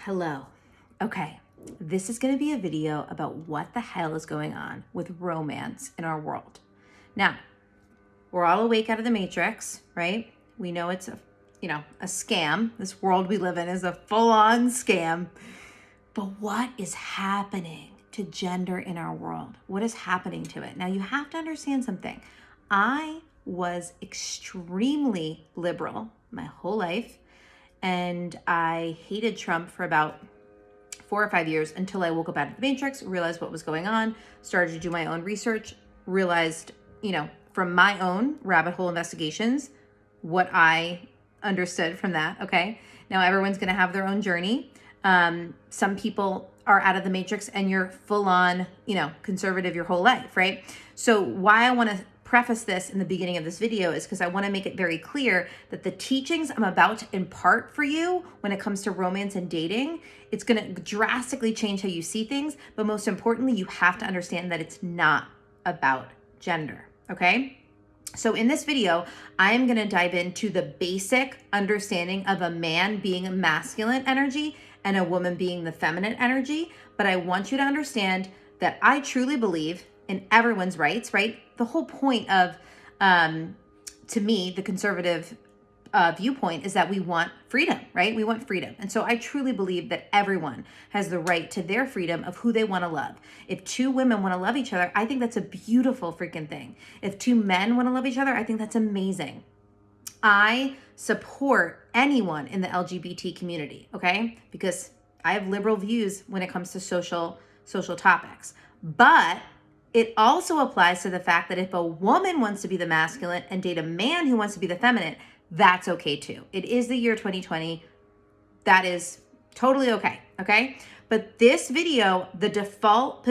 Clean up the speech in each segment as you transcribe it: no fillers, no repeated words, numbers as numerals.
Hello. Okay, this is going to be a video about what the hell is going on with romance in our world. Now, we're all awake out of the matrix, right? We know it's a scam. This world we live in is a full-on scam. But what is happening to gender in our world? What is happening to it? Now, you have to understand something. I was extremely liberal my whole life, and I hated Trump for about 4 or 5 years until I woke up out of the matrix, realized what was going on, started to do my own research, realized, from my own rabbit hole investigations, what I understood from that. Okay. Now everyone's going to have their own journey. Some people are out of the matrix and you're full on, conservative your whole life, right? So why I want to preface this in the beginning of this video is because I want to make it very clear that the teachings I'm about to impart for you when it comes to romance and dating, it's going to drastically change how you see things. But most importantly, you have to understand that it's not about gender. Okay. So in this video, I am going to dive into the basic understanding of a man being a masculine energy and a woman being the feminine energy. But I want you to understand that I truly believe in everyone's rights, right? The whole point of, to me, the conservative viewpoint is that we want freedom, right? We want freedom. And so I truly believe that everyone has the right to their freedom of who they want to love. If two women want to love each other, I think that's a beautiful freaking thing. If two men want to love each other, I think that's amazing. I support anyone in the LGBT community, okay? Because I have liberal views when it comes to social topics. But it also applies to the fact that if a woman wants to be the masculine and date a man who wants to be the feminine, that's okay too. It is the year 2020. That is totally okay, okay? But this video, the default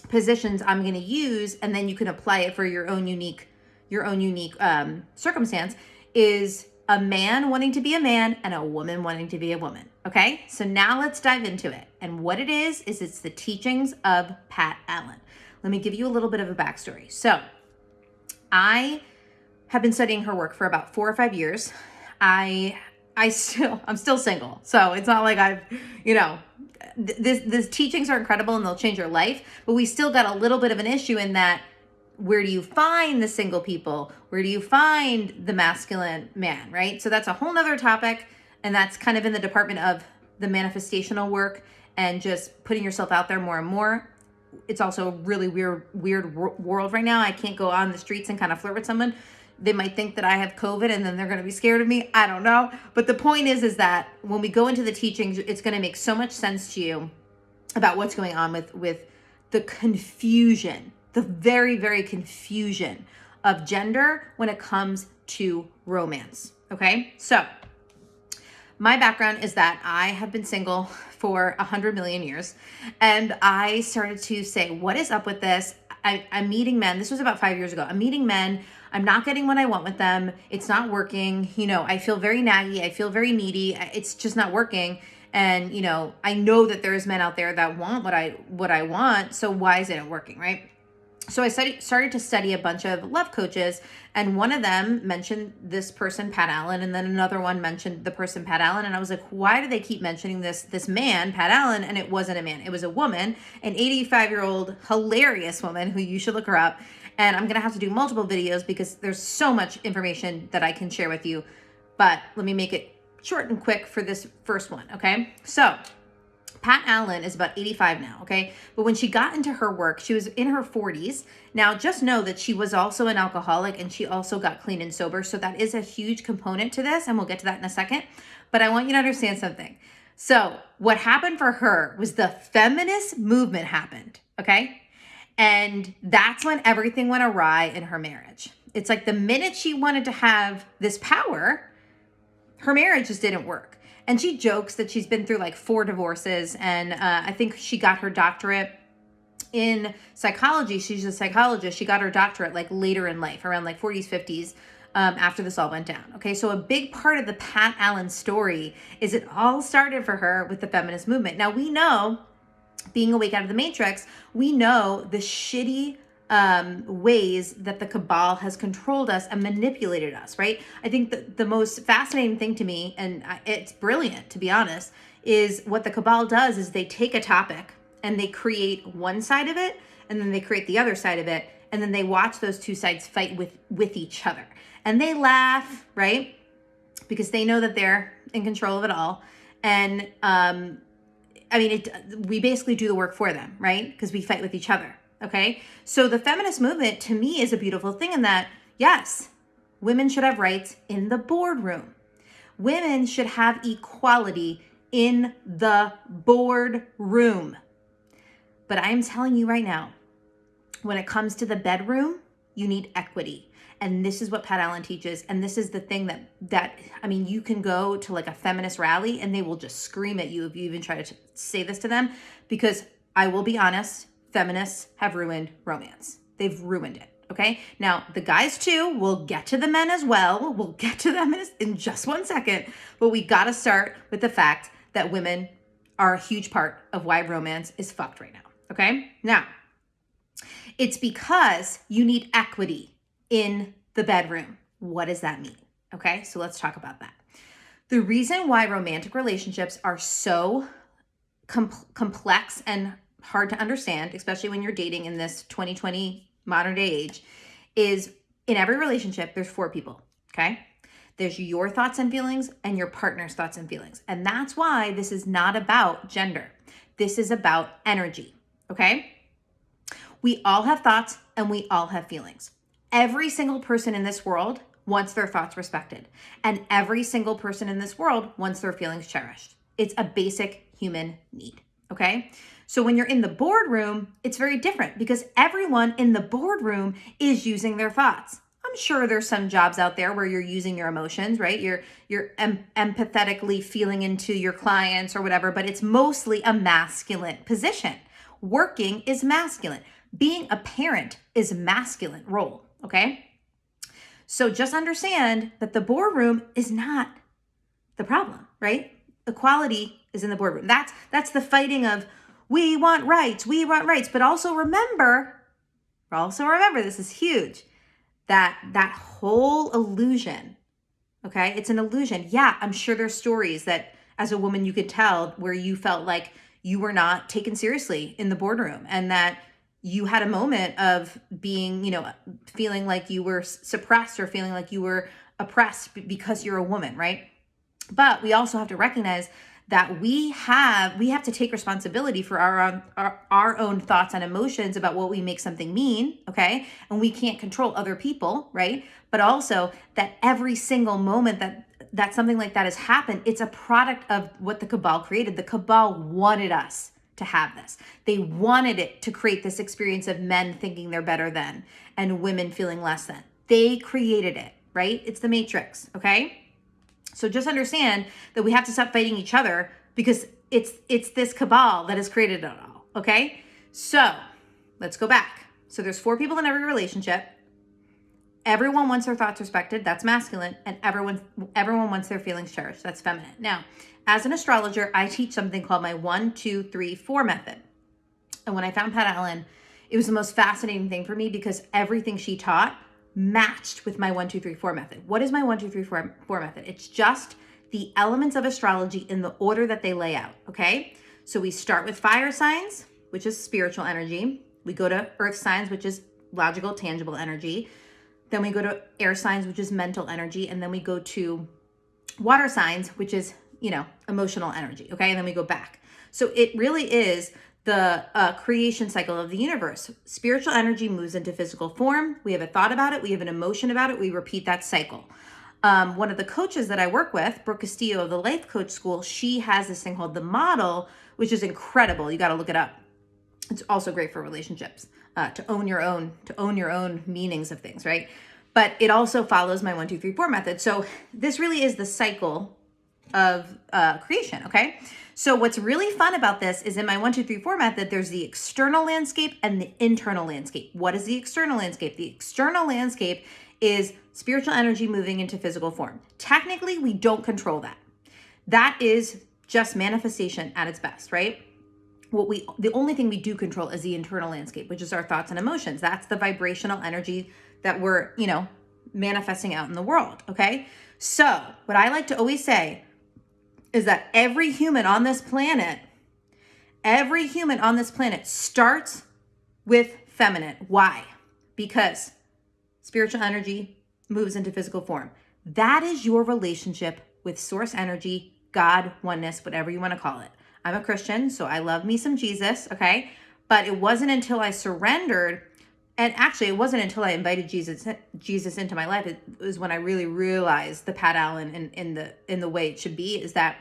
positions I'm going to use, and then you can apply it for your own unique circumstance, is a man wanting to be a man and a woman wanting to be a woman. Okay, so now let's dive into it. And what it is it's the teachings of Pat Allen. Let me give you a little bit of a backstory. So I have been studying her work for about 4 or 5 years. I'm still single. So it's not like I've, this teachings are incredible and they'll change your life, but we still got a little bit of an issue in that where do you find the single people? Where do you find the masculine man, right? So that's a whole nother topic. And that's kind of in the department of the manifestational work and just putting yourself out there more and more. It's also a really weird world right now. I can't go on the streets and kind of flirt with someone. They might think that I have COVID and then they're going to be scared of me. I don't know. But the point is that when we go into the teachings, it's going to make so much sense to you about what's going on with the confusion, the very, very confusion of gender when it comes to romance. Okay. So my background is that I have been single for 100 million years. And I started to say, what is up with this? I'm meeting men. This was about 5 years ago. I'm meeting men. I'm not getting what I want with them. It's not working. I feel very naggy. I feel very needy. It's just not working. And, I know that there's men out there that want what I want. So why isn't it working, right? So I started to study a bunch of love coaches, and one of them mentioned this person, Pat Allen, and then another one mentioned the person, Pat Allen. And I was like, why do they keep mentioning this man, Pat Allen? And it wasn't a man. It was a woman, an 85-year-old hilarious woman who you should look her up. And I'm going to have to do multiple videos because there's so much information that I can share with you. But let me make it short and quick for this first one, okay? So Pat Allen is about 85 now, okay? But when she got into her work, she was in her 40s. Now, just know that she was also an alcoholic and she also got clean and sober. So that is a huge component to this, and we'll get to that in a second. But I want you to understand something. So what happened for her was the feminist movement happened, okay? And that's when everything went awry in her marriage. It's like the minute she wanted to have this power, her marriage just didn't work. And she jokes that she's been through like 4 divorces. And I think she got her doctorate in psychology. She's a psychologist. She got her doctorate like later in life, around like 40s, 50s, after this all went down. Okay, so a big part of the Pat Allen story is it all started for her with the feminist movement. Now we know, being awake out of the matrix, we know the shitty ways that the cabal has controlled us and manipulated us, right? I think that the most fascinating thing to me, and it's brilliant to be honest, is what the cabal does is they take a topic and they create one side of it, and then they create the other side of it, and then they watch those two sides fight with each other. And they laugh, right? Because they know that they're in control of it all. And we basically do the work for them, right? Because we fight with each other. Okay. So the feminist movement to me is a beautiful thing in that, yes, women should have rights in the boardroom. Women should have equality in the boardroom. But I'm telling you right now, when it comes to the bedroom, you need equity. And this is what Pat Allen teaches. And this is the thing that you can go to like a feminist rally and they will just scream at you if you even try to say this to them, because I will be honest, feminists have ruined romance. They've ruined it. Okay. Now the guys too, we'll get to the men as well. We'll get to them in just one second, but we got to start with the fact that women are a huge part of why romance is fucked right now. Okay. Now it's because you need equity in the bedroom. What does that mean? Okay. So let's talk about that. The reason why romantic relationships are so complex and hard to understand, especially when you're dating in this 2020 modern day age, is in every relationship, there's 4 people, okay? There's your thoughts and feelings and your partner's thoughts and feelings. And that's why this is not about gender. This is about energy, okay? We all have thoughts and we all have feelings. Every single person in this world wants their thoughts respected. And every single person in this world wants their feelings cherished. It's a basic human need, okay? So when you're in the boardroom, it's very different because everyone in the boardroom is using their thoughts. I'm sure there's some jobs out there where you're using your emotions, right? You're empathetically feeling into your clients or whatever, but it's mostly a masculine position. Working is masculine. Being a parent is a masculine role, okay? So just understand that the boardroom is not the problem, right? Equality is in the boardroom. That's the fighting of we want rights, but also remember, this is huge, that whole illusion, okay? It's an illusion. Yeah, I'm sure there's stories that as a woman you could tell where you felt like you were not taken seriously in the boardroom and that you had a moment of being, feeling like you were suppressed or feeling like you were oppressed because you're a woman, right? But we also have to recognize that we have to take responsibility for our own thoughts and emotions about what we make something mean, okay? And we can't control other people, right? But also that every single moment that something like that has happened, it's a product of what the cabal created. The cabal wanted us to have this. They wanted it to create this experience of men thinking they're better than and women feeling less than. They created it, right? It's the Matrix, okay? So just understand that we have to stop fighting each other because it's this cabal that has created it all, okay? So let's go back. So there's 4 people in every relationship. Everyone wants their thoughts respected. That's masculine. And everyone wants their feelings cherished. That's feminine. Now, as an astrologer, I teach something called my 1, 2, 3, 4 method. And when I found Pat Allen, it was the most fascinating thing for me because everything she taught matched with my 1, 2, 3, 4 method. What is my 1, 2, 3, 4 method? It's just the elements of astrology in the order that they lay out, okay? So we start with fire signs, which is spiritual energy. We go to earth signs, which is logical, tangible energy. Then we go to air signs, which is mental energy. And then we go to water signs, which is, emotional energy, okay? And then we go back. So it really is the creation cycle of the universe. Spiritual energy moves into physical form. We have a thought about it. We have an emotion about it. We repeat that cycle. One of the coaches that I work with, Brooke Castillo of the Life Coach School, she has this thing called the model, which is incredible. You got to look it up. It's also great for relationships, to own your own meanings of things, right? But it also follows my 1, 2, 3, 4 method. So this really is the cycle of creation, okay? So what's really fun about this is in my 1, 2, 3, 4 method, there's the external landscape and the internal landscape. What is the external landscape? The external landscape is spiritual energy moving into physical form. Technically, we don't control that. That is just manifestation at its best, right? the only thing we do control is the internal landscape, which is our thoughts and emotions. That's the vibrational energy that we're, manifesting out in the world. Okay. So what I like to always say is that every human on this planet starts with feminine. Why? Because spiritual energy moves into physical form. That is your relationship with source energy, God, oneness, whatever you want to call it. I'm a Christian, so I love me some Jesus, okay? But it wasn't until I surrendered, and actually it wasn't until I invited Jesus into my life, it was when I really realized the Pat Allen in the way it should be, is that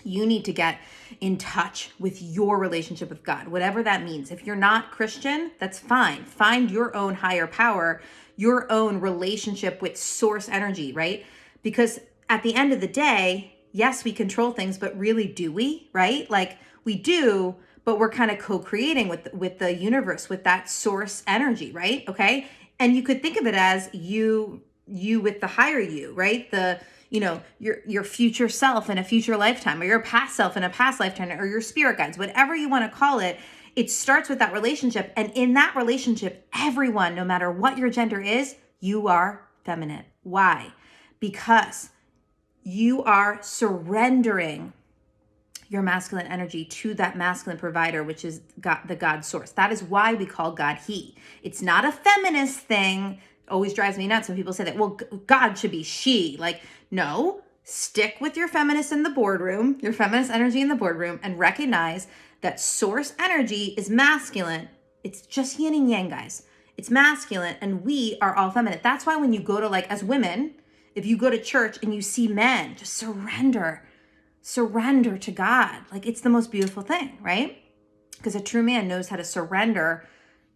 you need to get in touch with your relationship with God, whatever that means. If you're not Christian, that's fine. Find your own higher power, your own relationship with source energy, right? Because at the end of the day, yes, we control things, but really do we, right? Like we do, but we're kind of co-creating with the universe, with that source energy, right? Okay. And you could think of it as you with the higher you, right? Your future self in a future lifetime, or your past self in a past lifetime, or your spirit guides, whatever you want to call it. It starts with that relationship. And in that relationship, everyone, no matter what your gender is, you are feminine. Why? Because you are surrendering your masculine energy to that masculine provider, which is God, the God source. That is why we call God he. It's not a feminist thing. Always drives me nuts when people say that, well, God should be she. Like, no, stick with your feminist in the boardroom, your feminist energy in the boardroom, and recognize that source energy is masculine. It's just yin and yang, guys. It's masculine, and we are all feminine. That's why when you go to, like, as women, if you go to church and you see men, just surrender to God. Like, it's the most beautiful thing, right? Because a true man knows how to surrender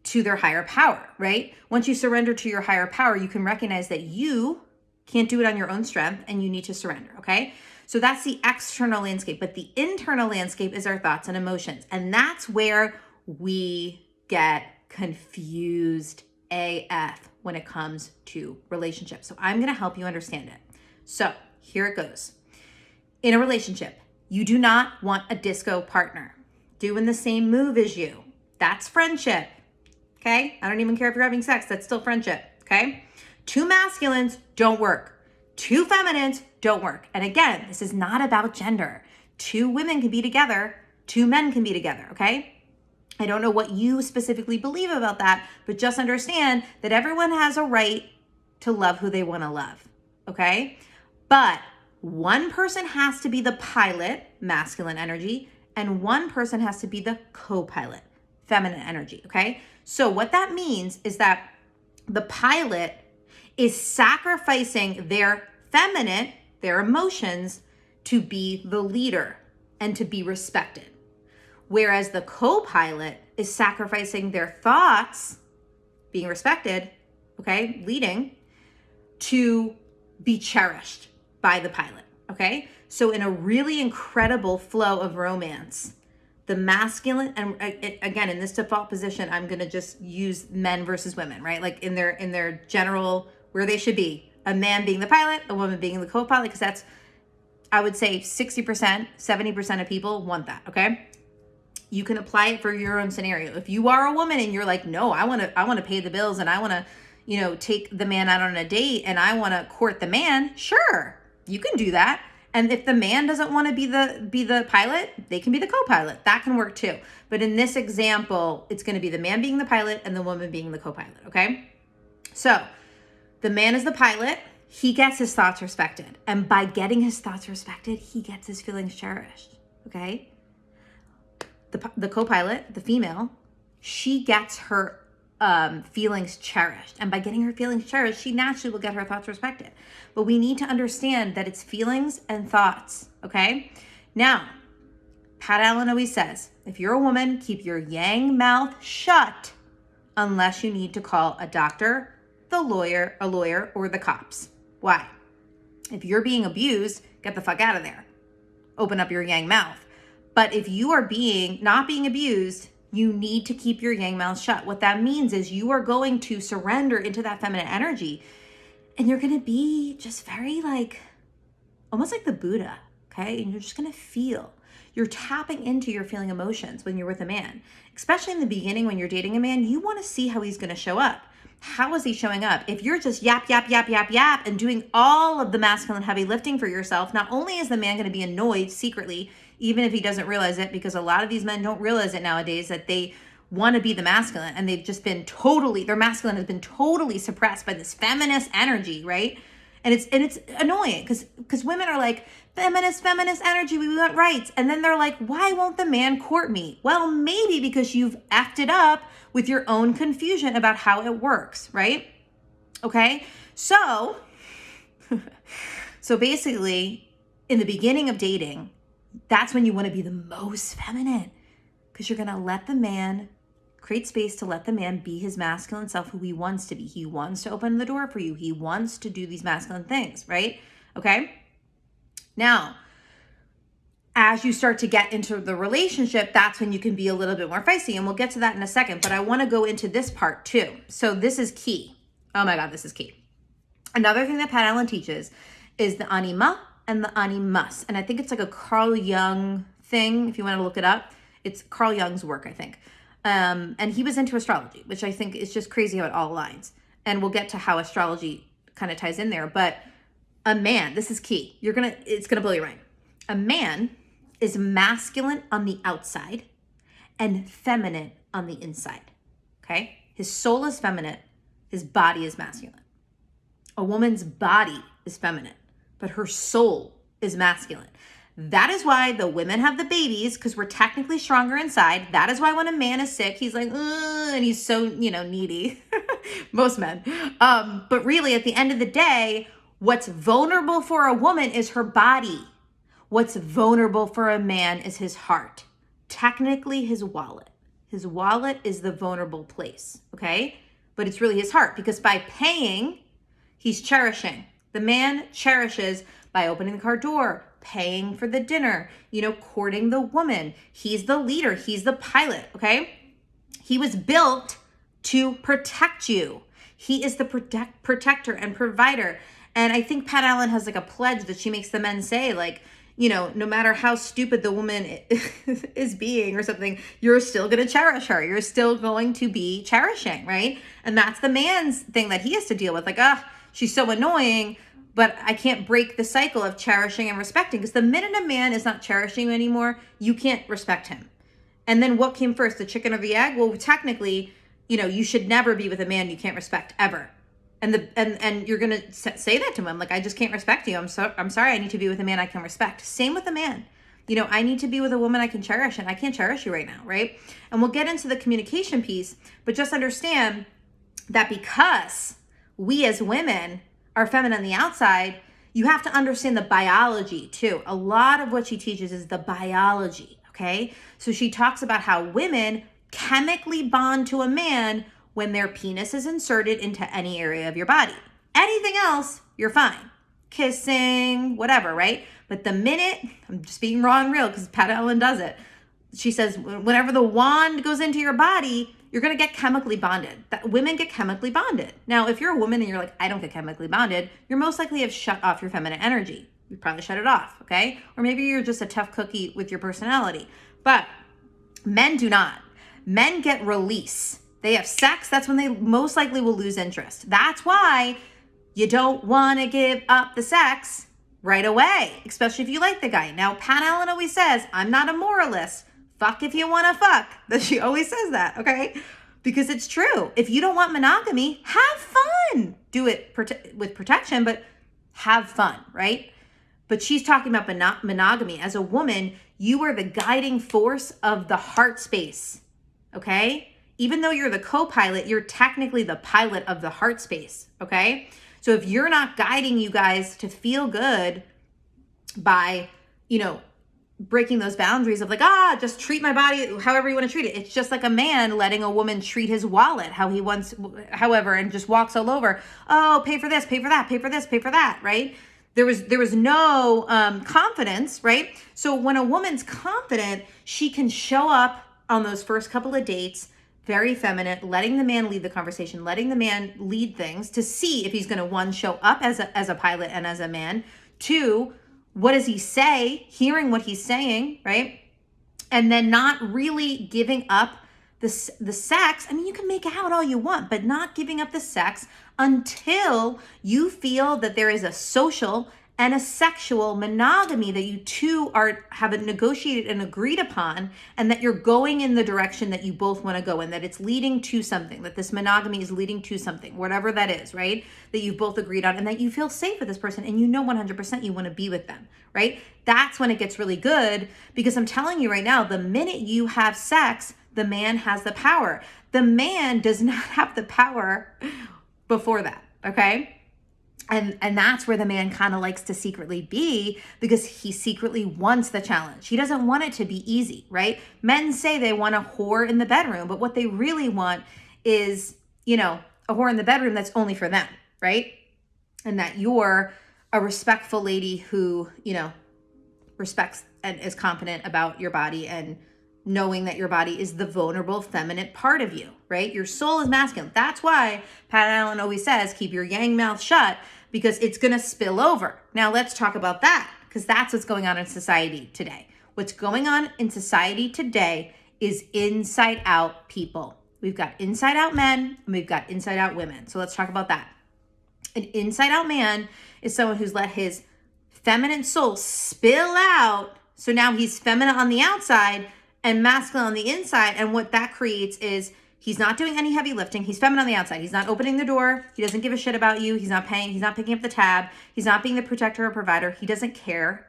to their higher power, right? Once you surrender to your higher power, you can recognize that you can't do it on your own strength and you need to surrender, okay? So that's the external landscape, but the internal landscape is our thoughts and emotions. And that's where we get confused AF when it comes to relationships. So I'm going to help you understand it. So here it goes. In a relationship, you do not want a disco partner doing the same move as you. That's friendship. Okay? I don't even care if you're having sex. That's still friendship. Okay? Two masculines don't work. Two feminines don't work. And again, this is not about gender. Two women can be together. Two men can be together. Okay? I don't know what you specifically believe about that, but just understand that everyone has a right to love who they want to love. Okay? But one person has to be the pilot, masculine energy, and one person has to be the co-pilot, feminine energy. Okay? So what that means is that the pilot is sacrificing their feminine, their emotions, to be the leader and to be respected. Whereas the co-pilot is sacrificing their thoughts, being respected, okay, leading, to be cherished by the pilot, okay? So in a really incredible flow of romance, the masculine, and again, in this default position, I'm going to just use men versus women, right? Like in their general, where they should be, a man being the pilot, a woman being the co-pilot, because that's, I would say 60%, 70% of people want that, okay? You can apply it for your own scenario. If you are a woman and you're like, no, I want to pay the bills and I want to, take the man out on a date and I want to court the man, sure, you can do that. And if the man doesn't want to be the pilot, they can be the co-pilot. That can work too. But in this example, it's going to be the man being the pilot and the woman being the co-pilot, okay? So the man is the pilot. He gets his thoughts respected. And by getting his thoughts respected, he gets his feelings cherished, okay? The co-pilot, the female, she gets her feelings cherished. And by getting her feelings cherished, she naturally will get her thoughts respected. But we need to understand that it's feelings and thoughts, okay? Now, Pat Allen always says, if you're a woman, keep your yang mouth shut unless you need to call a doctor, a lawyer, or the cops. Why? If you're being abused, get the fuck out of there. Open up your yang mouth. But if you are not being abused, you need to keep your yang mouth shut. What that means is you are going to surrender into that feminine energy and you're going to be just very almost like the Buddha, okay? And you're just going to feel. You're tapping into your feeling emotions when you're with a man. Especially in the beginning when you're dating a man, you want to see how he's going to show up. How is he showing up? If you're just yap, yap, yap, yap, yap, and doing all of the masculine heavy lifting for yourself, not only is the man going to be annoyed secretly, even if he doesn't realize it, because a lot of these men don't realize it nowadays, that they want to be the masculine and they've just been their masculine has been totally suppressed by this feminist energy, right? And it's annoying because women are like, feminist energy, we want rights. And then they're like, why won't the man court me? Well, maybe because you've acted up with your own confusion about how it works, right? Okay, so basically, in the beginning of dating, that's when you want to be the most feminine, because you're going to let the man create space to let the man be his masculine self, who he wants to be. He wants to open the door for you. He wants to do these masculine things, right? Okay. Now, as you start to get into the relationship, that's when you can be a little bit more feisty, and we'll get to that in a second, but I want to go into this part too. So this is key. Oh my God, this is key. Another thing that Pat Allen teaches is the anima and the animus. And I think it's like a Carl Jung thing. If you want to look it up, it's Carl Jung's work, I think. And he was into astrology, which I think is just crazy how it all aligns. And we'll get to how astrology kind of ties in there. But a man, this is key. It's gonna blow your mind. A man is masculine on the outside and feminine on the inside. Okay? His soul is feminine, his body is masculine. A woman's body is feminine, but her soul is masculine. That is why the women have the babies, because we're technically stronger inside. That is why when a man is sick, he's like, and he's so, needy. Most men. But really, at the end of the day, what's vulnerable for a woman is her body. What's vulnerable for a man is his heart. Technically, his wallet. His wallet is the vulnerable place, okay? But it's really his heart, because by paying, he's cherishing. The man cherishes by opening the car door, paying for the dinner, courting the woman. He's the leader. He's the pilot, okay? He was built to protect you. He is the protector and provider. And I think Pat Allen has like a pledge that she makes the men say, like, no matter how stupid the woman is being or something, you're still going to cherish her. You're still going to be cherishing, right? And that's the man's thing that he has to deal with. Like, she's so annoying, but I can't break the cycle of cherishing and respecting, because the minute a man is not cherishing you anymore, you can't respect him. And then what came first, the chicken or the egg? Well, technically, you should never be with a man you can't respect ever. And you're going to say that to him. Like, I just can't respect you. I'm sorry. I need to be with a man I can respect. Same with a man. I need to be with a woman I can cherish, and I can't cherish you right now, right? And we'll get into the communication piece, but just understand that because we as women are feminine on the outside, you have to understand the biology too. A lot of what she teaches is the biology, okay? So she talks about how women chemically bond to a man when their penis is inserted into any area of your body. Anything else, you're fine. Kissing, whatever, right? But the minute, I'm just being raw and real because Pat Allen does it. She says, whenever the wand goes into your body, you're going to get chemically bonded. Women get chemically bonded. Now, if you're a woman and you're like, I don't get chemically bonded, you're most likely have shut off your feminine energy. You probably shut it off, okay? Or maybe you're just a tough cookie with your personality. But men do not. Men get release. They have sex, that's when they most likely will lose interest. That's why you don't want to give up the sex right away, especially if you like the guy. Now, Pat Allen always says, I'm not a moralist. Fuck if you want to fuck. That she always says that, okay? Because it's true. If you don't want monogamy, have fun. Do it with protection, but have fun, right? But she's talking about monogamy. As a woman, you are the guiding force of the heart space, okay? Even though you're the co-pilot, you're technically the pilot of the heart space, okay? So if you're not guiding you guys to feel good by, breaking those boundaries of like, just treat my body however you want to treat it. It's just like a man letting a woman treat his wallet how he wants, however, and just walks all over. Oh, pay for this, pay for that, pay for this, pay for that, right? There was no confidence, right? So when a woman's confident, she can show up on those first couple of dates very feminine, letting the man lead the conversation, letting the man lead things to see if he's going to, one, show up as a pilot and as a man, two, what does he say, hearing what he's saying, right? And then not really giving up the sex. I mean, you can make out all you want, but not giving up the sex until you feel that there is a social and a sexual monogamy that you two have negotiated and agreed upon, and that you're going in the direction that you both want to go in, that it's leading to something, that this monogamy is leading to something, whatever that is, right? That you've both agreed on, and that you feel safe with this person, and you know 100% you want to be with them, right? That's when it gets really good, because I'm telling you right now, the minute you have sex, the man has the power. The man does not have the power before that, okay? And that's where the man kind of likes to secretly be, because he secretly wants the challenge. He doesn't want it to be easy, right? Men say they want a whore in the bedroom, but what they really want is, a whore in the bedroom that's only for them, right? And that you're a respectful lady who, respects and is confident about your body, and knowing that your body is the vulnerable feminine part of you, right? Your soul is masculine. That's why Pat Allen always says, keep your yang mouth shut, because it's going to spill over. Now let's talk about that, because that's what's going on in society today. What's going on in society today is inside out people. We've got inside out men and we've got inside out women. So let's talk about that. An inside out man is someone who's let his feminine soul spill out. So now he's feminine on the outside and masculine on the inside. And what that creates is he's not doing any heavy lifting. He's feminine on the outside. He's not opening the door. He doesn't give a shit about you. He's not paying. He's not picking up the tab. He's not being the protector or provider. He doesn't care.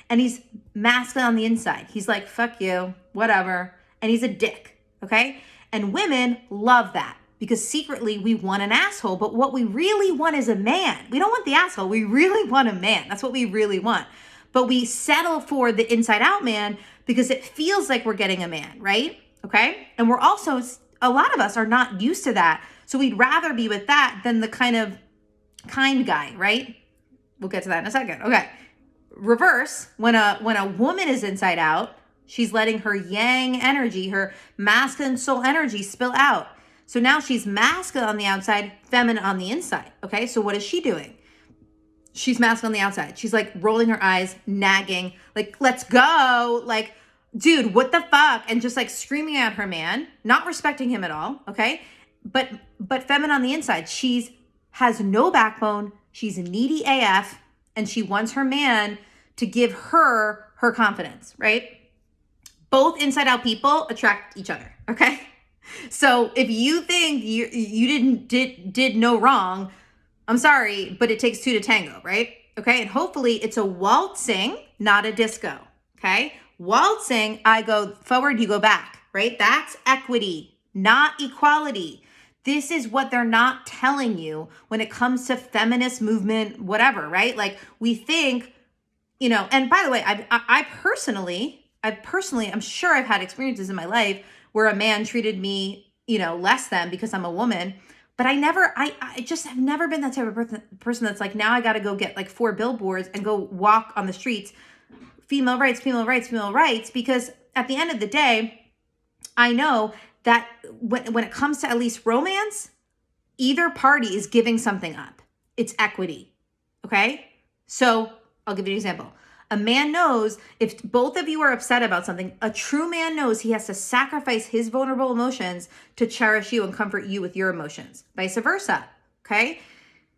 And he's masculine on the inside. He's like, fuck you, whatever. And he's a dick, okay? And women love that, because secretly we want an asshole, but what we really want is a man. We don't want the asshole. We really want a man. That's what we really want. But we settle for the inside out man because it feels like we're getting a man, right? Okay? And we're also, a lot of us are not used to that. So we'd rather be with that than the kind guy, right? We'll get to that in a second. Okay. Reverse, when a woman is inside out, she's letting her yang energy, her masculine soul energy spill out. So now she's masculine on the outside, feminine on the inside. Okay. So what is she doing? She's masculine on the outside. She's like rolling her eyes, nagging, like, let's go. Like, dude, what the fuck? And just like screaming at her man, not respecting him at all. Okay. But feminine on the inside, has no backbone. She's needy AF, and she wants her man to give her confidence, right? Both inside out people attract each other. Okay. So if you think you did no wrong, I'm sorry, but it takes two to tango, right? Okay. And hopefully it's a waltzing, not a disco. Okay. Waltzing, I go forward, you go back, right? That's equity, not equality. This is what they're not telling you when it comes to feminist movement, whatever, right? Like we think, and by the way, I personally, I'm sure I've had experiences in my life where a man treated me, less than because I'm a woman. But I just have never been that type of person that's like, now I got to go get like 4 billboards and go walk on the streets, female rights, female rights, female rights. Because at the end of the day, I know that when it comes to at least romance, either party is giving something up. It's equity, okay? So I'll give you an example. A man knows if both of you are upset about something, a true man knows he has to sacrifice his vulnerable emotions to cherish you and comfort you with your emotions. Vice versa, okay?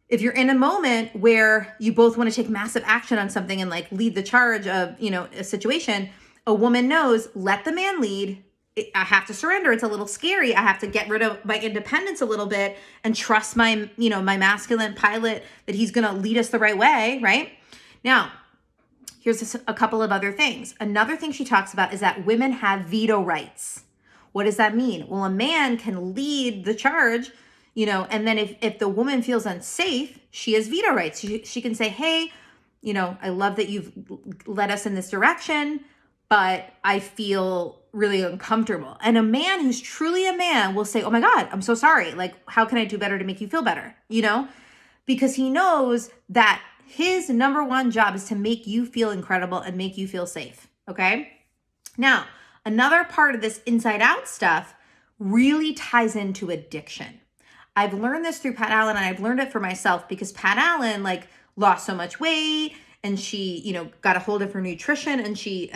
If you're in a moment where you both want to take massive action on something and like lead the charge of, a situation, a woman knows, let the man lead. I have to surrender. It's a little scary. I have to get rid of my independence a little bit and trust my masculine pilot that he's going to lead us the right way, right? Now, here's a couple of other things. Another thing she talks about is that women have veto rights. What does that mean? Well, a man can lead the charge, and then if the woman feels unsafe, she has veto rights. She can say, hey, I love that you've led us in this direction, but I feel really uncomfortable. And a man who's truly a man will say, oh my God, I'm so sorry. Like, how can I do better to make you feel better? Because he knows that his number one job is to make you feel incredible and make you feel safe. Okay. Now, another part of this inside out stuff really ties into addiction. I've learned this through Pat Allen, and I've learned it for myself because Pat Allen lost so much weight and she, got a hold of her nutrition, and she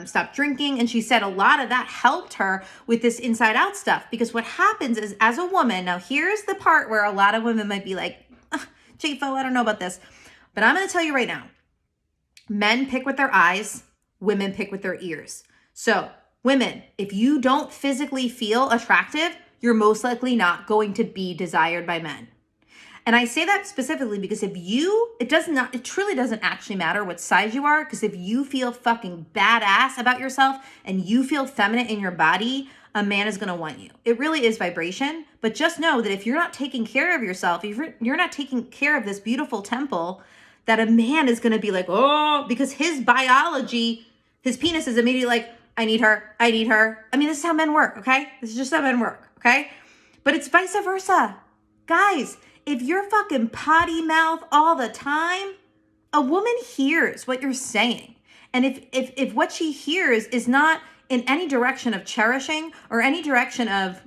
stopped drinking. And she said a lot of that helped her with this inside out stuff, because what happens is, as a woman, now here's the part where a lot of women might be like, Jafo, I don't know about this, but I'm going to tell you right now, men pick with their eyes, women pick with their ears. So women, if you don't physically feel attractive, you're most likely not going to be desired by men. And I say that specifically because it truly doesn't actually matter what size you are, because if you feel fucking badass about yourself and you feel feminine in your body, a man is going to want you. It really is vibration. But just know that if you're not taking care of yourself, if you're not taking care of this beautiful temple, that a man is going to be like, oh, because his biology, his penis is immediately like, I need her. I need her. I mean, this is how men work, okay? This is just how men work, okay? But it's vice versa. Guys, if you're fucking potty mouth all the time, a woman hears what you're saying. And if what she hears is not in any direction of cherishing or any direction of,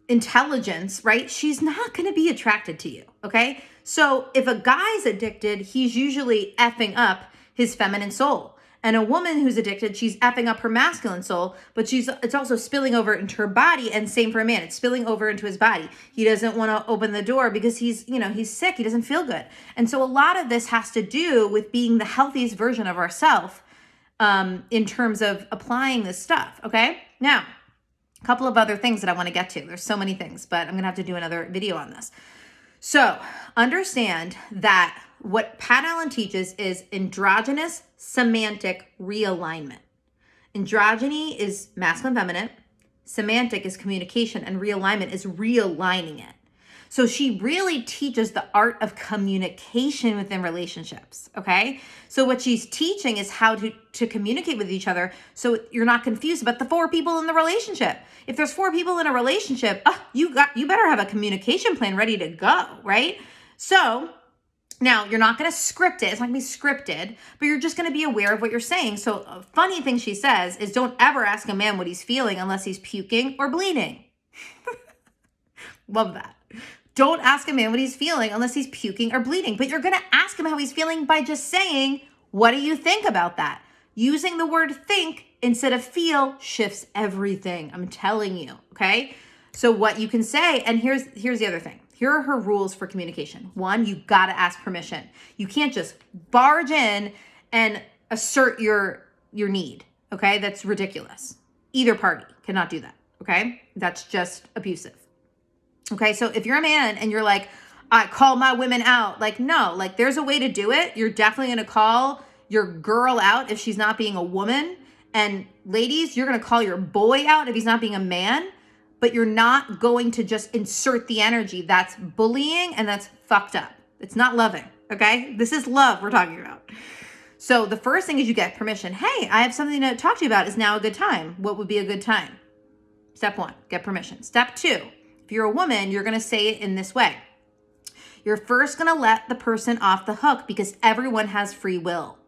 intelligence, right? She's not going to be attracted to you, okay? So if a guy's addicted, he's usually effing up his feminine soul. And a woman who's addicted, she's effing up her masculine soul, but it's also spilling over into her body. And same for a man, it's spilling over into his body. He doesn't want to open the door because he's sick. He doesn't feel good. And so a lot of this has to do with being the healthiest version of ourselves in terms of applying this stuff. Okay. Now, a couple of other things that I want to get to. There's so many things, but I'm going to have to do another video on this. So understand that what Pat Allen teaches is androgynous semantic realignment. Androgyny is masculine, feminine. Semantic is communication, and realignment is realigning it. So she really teaches the art of communication within relationships, okay? So what she's teaching is how to communicate with each other so you're not confused about the 4 people in the relationship. If there's 4 people in a relationship, you better have a communication plan ready to go, right? So now, you're not going to script it. It's not going to be scripted, but you're just going to be aware of what you're saying. So a funny thing she says is, don't ever ask a man what he's feeling unless he's puking or bleeding. Love that. Don't ask a man what he's feeling unless he's puking or bleeding. But you're going to ask him how he's feeling by just saying, what do you think about that? Using the word think instead of feel shifts everything. I'm telling you, okay? So what you can say, and here's the other thing. Here are her rules for communication. 1, you got to ask permission. You can't just barge in and assert your need, okay? That's ridiculous. Either party cannot do that, okay? That's just abusive. Okay, so if you're a man and you're like, I call my women out, like, no, like there's a way to do it. You're definitely going to call your girl out if she's not being a woman. And ladies, you're going to call your boy out if he's not being a man. But you're not going to just insert the energy. That's bullying and that's fucked up. It's not loving, okay? This is love we're talking about. So the first thing is you get permission. Hey, I have something to talk to you about. Is now a good time? What would be a good time? Step 1, get permission. Step 2, if you're a woman, you're going to say it in this way. You're first going to let the person off the hook because everyone has free will.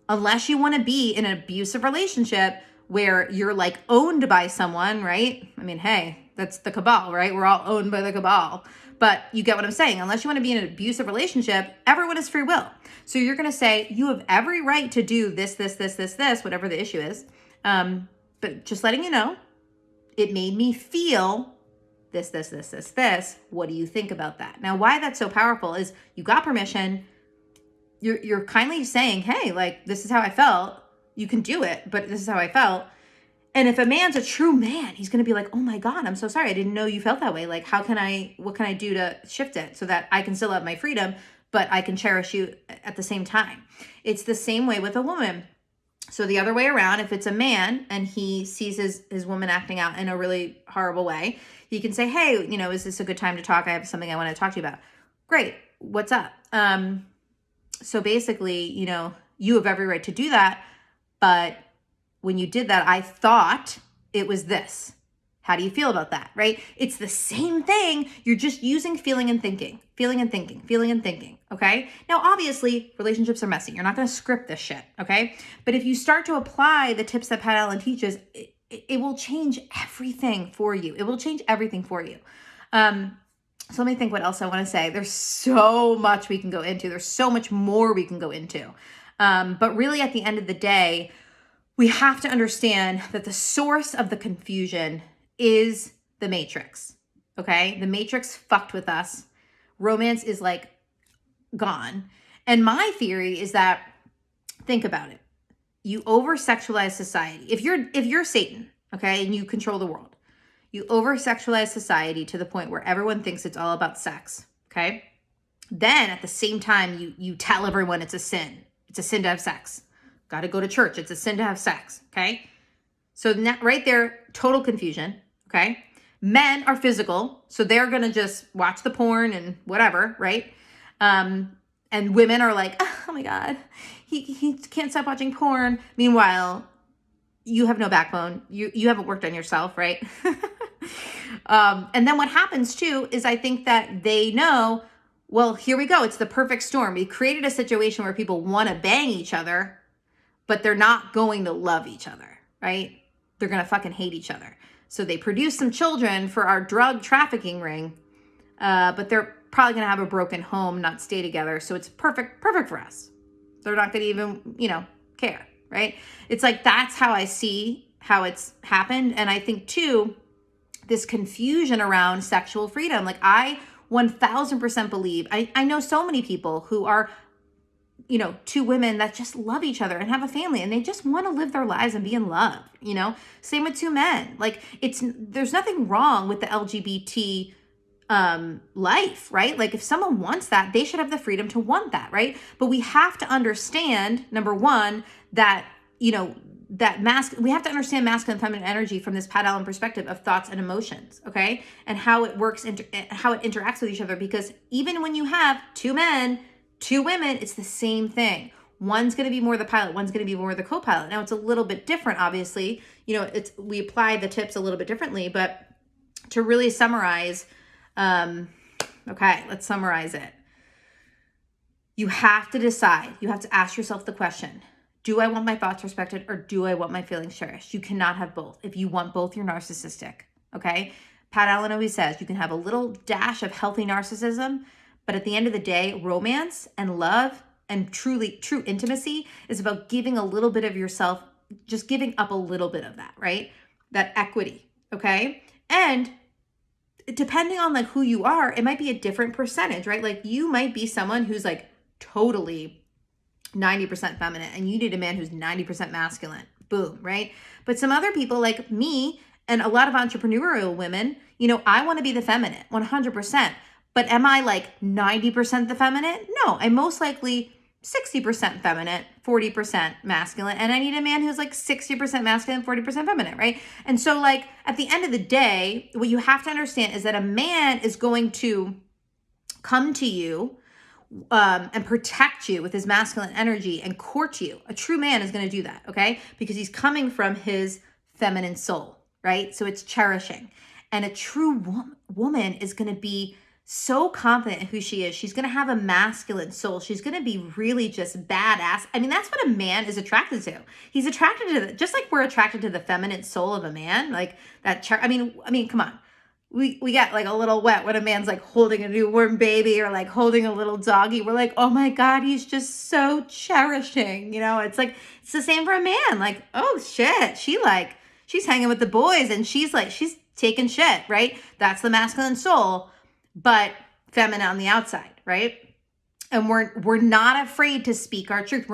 Unless you want to be in an abusive relationship where you're like owned by someone, right? I mean, hey, that's the cabal, right? We're all owned by the cabal. But you get what I'm saying. Unless you want to be in an abusive relationship, everyone has free will. So you're going to say, you have every right to do this, whatever the issue is. But just letting you know, it made me feel this. What do you think about that? Now, why that's so powerful is you got permission. You're kindly saying, hey, like, this is how I felt. You can do it, but this is how I felt. And if a man's a true man, he's going to be like, oh my God, I'm so sorry. I didn't know you felt that way. Like, what can I do to shift it so that I can still have my freedom, but I can cherish you at the same time? It's the same way with a woman. So the other way around, if it's a man and he sees his woman acting out in a really horrible way, he can say, hey, is this a good time to talk? I have something I want to talk to you about. Great. What's up? So basically, you have every right to do that. But when you did that, I thought it was this. How do you feel about that, right? It's the same thing. You're just using feeling and thinking, okay? Now, obviously, relationships are messy. You're not going to script this shit, okay? But if you start to apply the tips that Pat Allen teaches, it will change everything for you. It will change everything for you. So let me think what else I want to say. There's so much we can go into. There's so much more we can go into. But really at the end of the day, we have to understand that the source of the confusion is the Matrix. Okay? The Matrix fucked with us. Romance is like gone. And my theory is that, think about it. You over-sexualize society. If you're Satan, okay, and you control the world, you over-sexualize society to the point where everyone thinks it's all about sex, okay? Then at the same time, you tell everyone it's a sin. It's a sin to have sex. Got to go to church. It's a sin to have sex, okay? So right there, total confusion, okay? Men are physical, so they're going to just watch the porn and whatever, right? And women are like, oh my God, he can't stop watching porn. Meanwhile, you have no backbone. You haven't worked on yourself, right? And then what happens too is I think that they know, well, here we go. It's the perfect storm. We created a situation where people want to bang each other, but they're not going to love each other, right? They're going to fucking hate each other. So they produce some children for our drug trafficking ring, but they're probably going to have a broken home, not stay together. So it's perfect for us. They're not going to even, care, right? It's like, that's how I see how it's happened. And I think too, this confusion around sexual freedom, like I 1000% believe, I know so many people who are, two women that just love each other and have a family and they just want to live their lives and be in love, same with two men. Like there's nothing wrong with the LGBT life, right? Like if someone wants that, they should have the freedom to want that, right? But we have to understand, number one, that, we have to understand masculine and feminine energy from this Pat Allen perspective of thoughts and emotions, okay? And how it works, how it interacts with each other. Because even when you have two men, two women, it's the same thing. One's going to be more the pilot, one's going to be more the co-pilot. Now it's a little bit different, obviously. We apply the tips a little bit differently, but to really summarize, okay, let's summarize it. You have to decide. You have to ask yourself the question, do I want my thoughts respected or do I want my feelings cherished? You cannot have both. If you want both, you're narcissistic, okay? Pat Allen always says you can have a little dash of healthy narcissism, but at the end of the day, romance and love and true intimacy is about giving a little bit of yourself, just giving up a little bit of that, right? That equity, okay? And depending on like who you are, it might be a different percentage, right? Like you might be someone who's like totally 90% feminine and you need a man who's 90% masculine. Boom, right? But some other people like me and a lot of entrepreneurial women, I want to be the feminine 100%. But am I like 90% the feminine? No, I'm most likely 60% feminine, 40% masculine. And I need a man who's like 60% masculine, 40% feminine, right? And so like at the end of the day, what you have to understand is that a man is going to come to you and protect you with his masculine energy and court you. A true man is going to do that, okay? Because he's coming from his feminine soul, right? So it's cherishing. And a true woman is going to be so confident in who she is. She's going to have a masculine soul. She's going to be really just badass. I mean, that's what a man is attracted to. He's attracted to just like we're attracted to the feminine soul of a man, like that. I mean, come on. We get like a little wet when a man's like holding a newborn baby or like holding a little doggy. We're like, oh my God, he's just so cherishing. It's like, it's the same for a man. Like, oh shit, she's hanging with the boys and she's taking shit, right? That's the masculine soul, but feminine on the outside, right? And we're not afraid to speak our truth.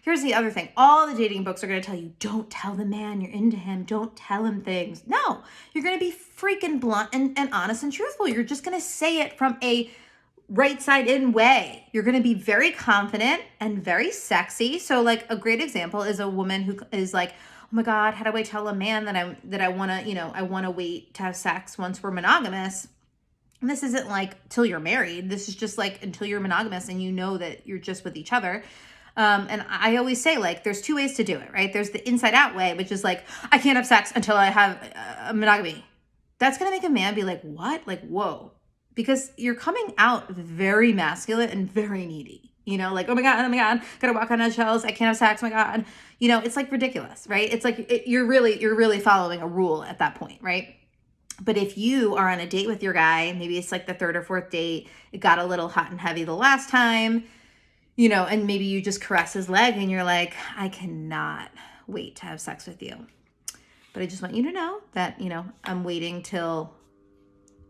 Here's the other thing. All the dating books are going to tell you, don't tell the man you're into him. Don't tell him things. No, you're going to be freaking blunt and honest and truthful. You're just going to say it from a right side in way. You're going to be very confident and very sexy. So like a great example is a woman who is like, oh my God, how do I tell a man that I want to, I want to wait to have sex once we're monogamous? And this isn't like till you're married. This is just like until you're monogamous and you know that you're just with each other. And I always say like, there's two ways to do it, right? There's the inside out way, which is like, I can't have sex until I have a monogamy. That's going to make a man be like, what? Like, whoa. Because you're coming out very masculine and very needy, like, oh my God, gotta walk on eggshells. I can't have sex. Oh my God. It's like ridiculous, right? It's like, you're really following a rule at that point, right? But if you are on a date with your guy, maybe it's like the third or fourth date, it got a little hot and heavy the last time, and maybe you just caress his leg and you're like, I cannot wait to have sex with you. But I just want you to know that, I'm waiting till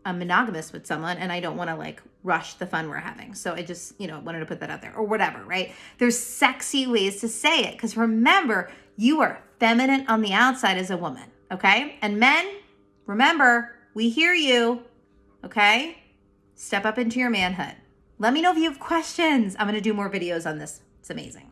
I'm monogamous with someone and I don't want to like rush the fun we're having. So I just, wanted to put that out there or whatever, right? There's sexy ways to say it because remember, you are feminine on the outside as a woman, okay? And men, remember, we hear you, okay? Step up into your manhood. Let me know if you have questions. I'm going to do more videos on this. It's amazing.